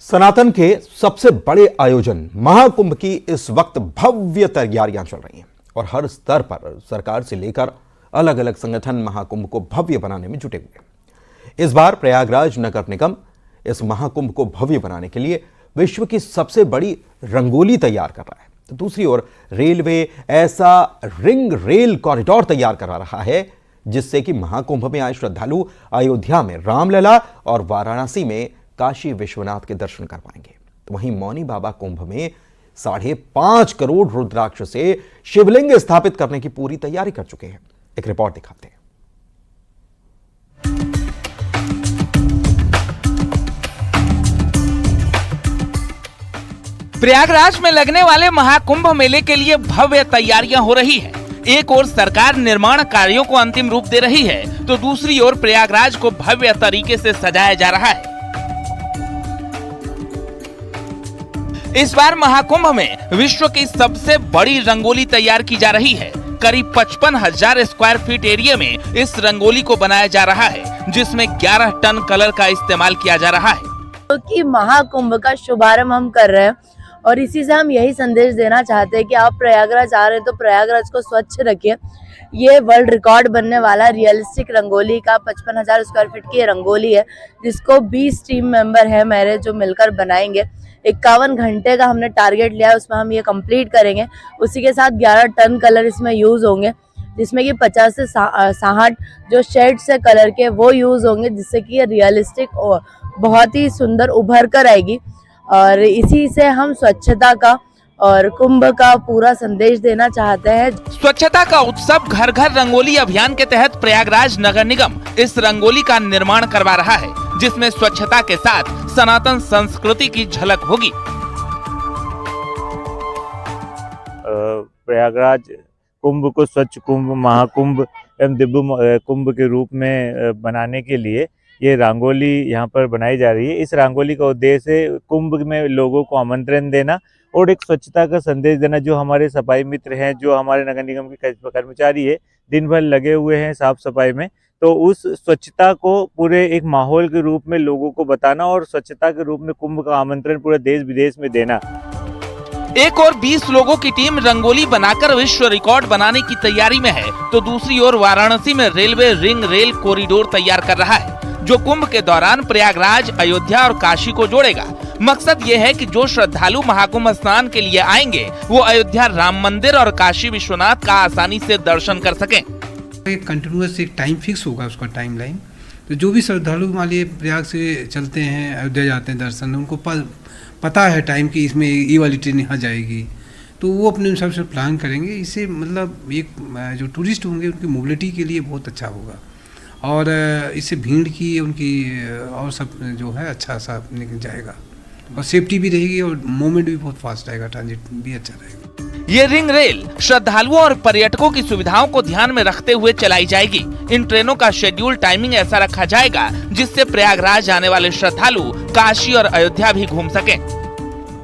सनातन के सबसे बड़े आयोजन महाकुंभ की इस वक्त भव्य तैयारियां चल रही हैं और हर स्तर पर सरकार से लेकर अलग अलग संगठन महाकुंभ को भव्य बनाने में जुटे हुए हैं। इस बार प्रयागराज नगर निगम इस महाकुंभ को भव्य बनाने के लिए विश्व की सबसे बड़ी रंगोली तैयार कर रहा है, तो दूसरी ओर रेलवे ऐसा रिंग रेल कॉरिडोर तैयार करा रहा है जिससे कि महाकुंभ में आए श्रद्धालु अयोध्या में रामलला और वाराणसी में काशी विश्वनाथ के दर्शन कर पाएंगे। तो वहीं मौनी बाबा कुंभ में 5.5 करोड़ रुद्राक्ष से शिवलिंग स्थापित करने की पूरी तैयारी कर चुके हैं। एक रिपोर्ट दिखाते हैं। प्रयागराज में लगने वाले महाकुंभ मेले के लिए भव्य तैयारियां हो रही है। एक ओर सरकार निर्माण कार्यों को अंतिम रूप दे रही है, तो दूसरी ओर प्रयागराज को भव्य तरीके से सजाया जा रहा है। इस बार महाकुंभ में विश्व की सबसे बड़ी रंगोली तैयार की जा रही है। करीब 55,000 स्क्वायर फीट एरिया में इस रंगोली को बनाया जा रहा है, जिसमें 11 टन कलर का इस्तेमाल किया जा रहा है। क्योंकि महाकुंभ का शुभारंभ हम कर रहे हैं और इसी से हम यही संदेश देना चाहते हैं कि आप प्रयागराज आ रहे हैं तो प्रयागराज को स्वच्छ रखिए। ये वर्ल्ड रिकॉर्ड बनने वाला रियलिस्टिक रंगोली का 55,000 स्क्वायर फीट की रंगोली है, जिसको 20 टीम मेंबर है मेरे जो मिलकर बनाएंगे। 51 घंटे का हमने टारगेट लिया है, उसमें हम ये कंप्लीट करेंगे। उसी के साथ 11 टन कलर इसमें यूज होंगे, जिसमें कि 50 से 60 जो शेड्स है कलर के वो यूज होंगे, जिससे कि ये रियलिस्टिक और बहुत ही सुंदर उभर कर आएगी। और इसी से हम स्वच्छता का और कुंभ का पूरा संदेश देना चाहते हैं। स्वच्छता का उत्सव घर घर रंगोली अभियान के तहत प्रयागराज नगर निगम इस रंगोली का निर्माण करवा रहा है, जिसमें स्वच्छता के साथ सनातन संस्कृति की झलक होगी। प्रयागराज कुंभ को स्वच्छ कुंभ, महाकुंभ एवं दिव्य कुंभ के रूप में बनाने के लिए ये रंगोली यहाँ पर बनाई जा रही है। इस रंगोली का उद्देश्य कुंभ में लोगों को आमंत्रण देना और एक स्वच्छता का संदेश देना। जो हमारे सफाई मित्र हैं, जो हमारे नगर निगम के कर्मचारी है, दिन भर लगे हुए हैं साफ सफाई में, तो उस स्वच्छता को पूरे एक माहौल के रूप में लोगों को बताना और स्वच्छता के रूप में कुंभ का आमंत्रण पूरे देश विदेश में देना। एक और 20 लोगों की टीम रंगोली बनाकर विश्व रिकॉर्ड बनाने की तैयारी में है, तो दूसरी ओर वाराणसी में रेलवे रिंग रेल कॉरिडोर तैयार कर रहा है, जो कुंभ के दौरान प्रयागराज, अयोध्या और काशी को जोड़ेगा। मकसद ये है कि जो श्रद्धालु महाकुंभ स्नान के लिए आएंगे वो अयोध्या राम मंदिर और काशी विश्वनाथ का आसानी से दर्शन कर सकें। एक कंटिन्यूअस एक टाइम फिक्स होगा उसका टाइमलाइन, तो जो भी श्रद्धालु मान लीजिए प्रयाग से चलते हैं अयोध्या जाते हैं दर्शन, उनको पता है टाइम की इसमें ये वाली ट्रेन यहाँ जाएगी, तो वो अपने हिसाब से प्लान करेंगे। इससे मतलब एक जो टूरिस्ट होंगे उनकी मोबिलिटी के लिए बहुत अच्छा होगा और इससे भीड़ की उनकी और सब जो है अच्छा सा निकल जाएगा और सेफ्टी भी रहेगी और मूवमेंट भी बहुत फास्ट रहेगा, ट्रांजिट भी अच्छा रहेगा। ये रिंग रेल श्रद्धालुओं और पर्यटकों की सुविधाओं को ध्यान में रखते हुए चलाई जाएगी। इन ट्रेनों का शेड्यूल टाइमिंग ऐसा रखा जाएगा जिससे प्रयागराज आने वाले श्रद्धालु काशी और अयोध्या भी घूम सकें।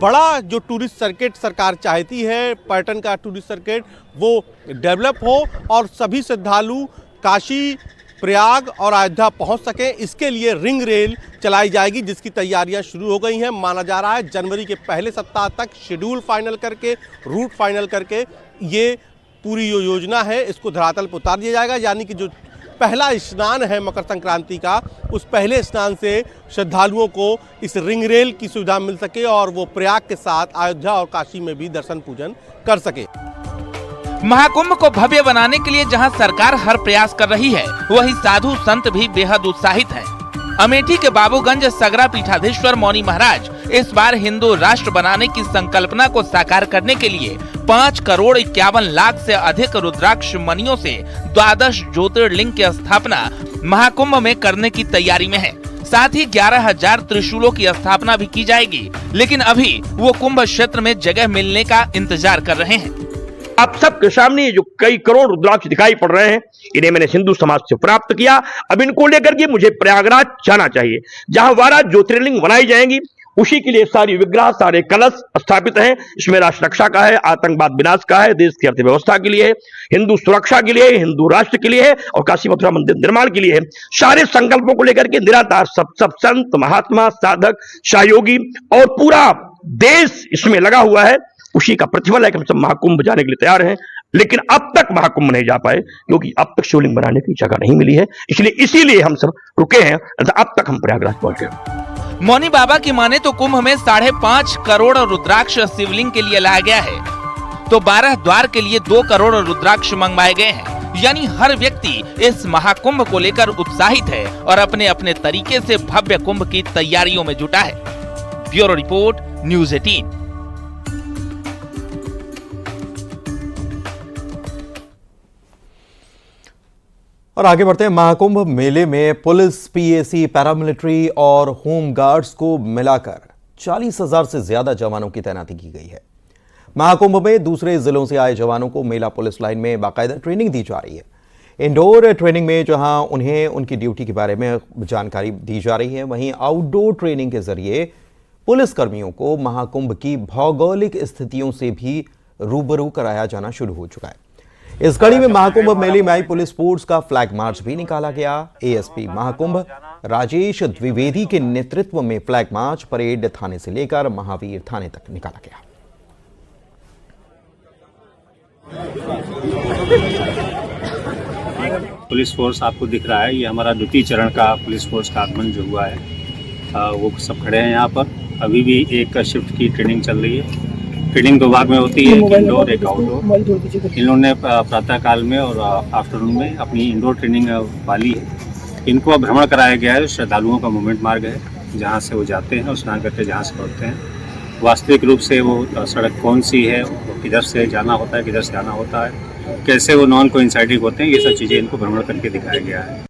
बड़ा जो टूरिस्ट सर्किट सरकार चाहती है, पर्यटन का टूरिस्ट सर्किट वो डेवलप हो और सभी श्रद्धालु काशी, प्रयाग और अयोध्या पहुंच सके, इसके लिए रिंग रेल चलाई जाएगी, जिसकी तैयारियां शुरू हो गई हैं। माना जा रहा है जनवरी के पहले सप्ताह तक शेड्यूल फाइनल करके, रूट फाइनल करके ये पूरी जो योजना है इसको धरातल पर उतार दिया जाएगा। यानी कि जो पहला स्नान है मकर संक्रांति का, उस पहले स्नान से श्रद्धालुओं को इस रिंग रेल की सुविधा मिल सके और वो प्रयाग के साथ अयोध्या और काशी में भी दर्शन पूजन कर सके। महाकुंभ को भव्य बनाने के लिए जहां सरकार हर प्रयास कर रही है, वहीं साधु संत भी बेहद उत्साहित हैं। अमेठी के बाबूगंज सगरा पीठाधीश्वर मौनी महाराज इस बार हिंदू राष्ट्र बनाने की संकल्पना को साकार करने के लिए 5 करोड़ 51 लाख से अधिक रुद्राक्ष मणियों से 12 ज्योतिर्लिंग की स्थापना महाकुंभ में करने की तैयारी में है। साथ ही 11,000 त्रिशूलों की स्थापना भी की जाएगी, लेकिन अभी वो कुंभ क्षेत्र में जगह मिलने का इंतजार कर रहे हैं। आप सबके सामने जो कई करोड़ रुद्राक्ष दिखाई पड़ रहे हैं, इन्हें मैंने हिंदू समाज से प्राप्त किया। अब इनको लेकर के मुझे प्रयागराज जाना चाहिए, जहां 12 ज्योतिर्लिंग बनाई जाएंगी उसी के लिए सारी विग्रह, सारे कलश स्थापित हैं। इसमें राष्ट्र रक्षा का है, आतंकवाद विनाश का है, देश की अर्थव्यवस्था के लिए है, हिंदू सुरक्षा के लिए, हिंदू राष्ट्र के लिए है और काशी मथुरा मंदिर निर्माण के लिए है। सारे संकल्पों को लेकर के निराधार सब संत, महात्मा, साधक, सहयोगी और पूरा देश इसमें लगा हुआ है। उसी का प्रतिफल है कि हम सब महाकुंभ जाने के लिए तैयार हैं, लेकिन अब तक महाकुंभ नहीं जा पाए क्योंकि अब तक शिवलिंग बनाने की जगह नहीं मिली है। इसीलिए हम सब रुके हैं। अब तक हम प्रयागराज पहुंच गए। मौनी बाबा की माने तो कुंभ में 5.5 करोड़ रुद्राक्ष शिवलिंग के लिए लाया गया है, तो 12 द्वार के लिए 2 करोड़ रुद्राक्ष मंगवाए गए हैं। यानी हर व्यक्ति इस महाकुंभ को लेकर उत्साहित है और अपने अपने तरीके से भव्य कुंभ की तैयारियों में जुटा है। Bureau report, news 18। और आगे बढ़ते हैं। महाकुंभ मेले में पुलिस, पीएसी, पैरामिलिट्री और होम गार्ड्स को मिलाकर 40,000 से ज्यादा जवानों की तैनाती की गई है। महाकुंभ में दूसरे जिलों से आए जवानों को मेला पुलिस लाइन में बाकायदा ट्रेनिंग दी जा रही है। इंडोर ट्रेनिंग में जहां उन्हें उनकी ड्यूटी के बारे में जानकारी दी जा रही है, वहीं आउटडोर ट्रेनिंग के जरिए पुलिस कर्मियों को महाकुंभ की भौगोलिक स्थितियों से भी रूबरू कराया जाना शुरू हो चुका है। इस कड़ी में महाकुंभ मेले में आई पुलिस फोर्स का फ्लैग मार्च भी निकाला गया। एएसपी महाकुंभ राजेश द्विवेदी के नेतृत्व में फ्लैग मार्च परेड थाने से लेकर महावीर थाने तक निकाला गया। पुलिस फोर्स आपको दिख रहा है, ये हमारा द्वितीय चरण का पुलिस फोर्स का आगमन जो हुआ है, वो सब खड़े हैं यहाँ पर। अभी भी एक शिफ्ट की ट्रेनिंग चल रही है। ट्रेनिंग 2 भाग में होती है, एक इंडोर एक आउटडोर। इन्होंने प्रातः काल में और आफ्टरनून में अपनी इंडोर ट्रेनिंग वाली है। इनको भ्रमण कराया गया है श्रद्धालुओं का मूवमेंट मार्ग है, जहाँ से वो जाते हैं और स्नान करके जहाँ से लौटते हैं। वास्तविक रूप से वो सड़क कौन सी है, वो किधर से जाना होता है, किधर से आना होता है, कैसे वो नॉन कोइंसाइडिंग होते हैं, ये सब चीज़ें इनको भ्रमण करके दिखाया गया है।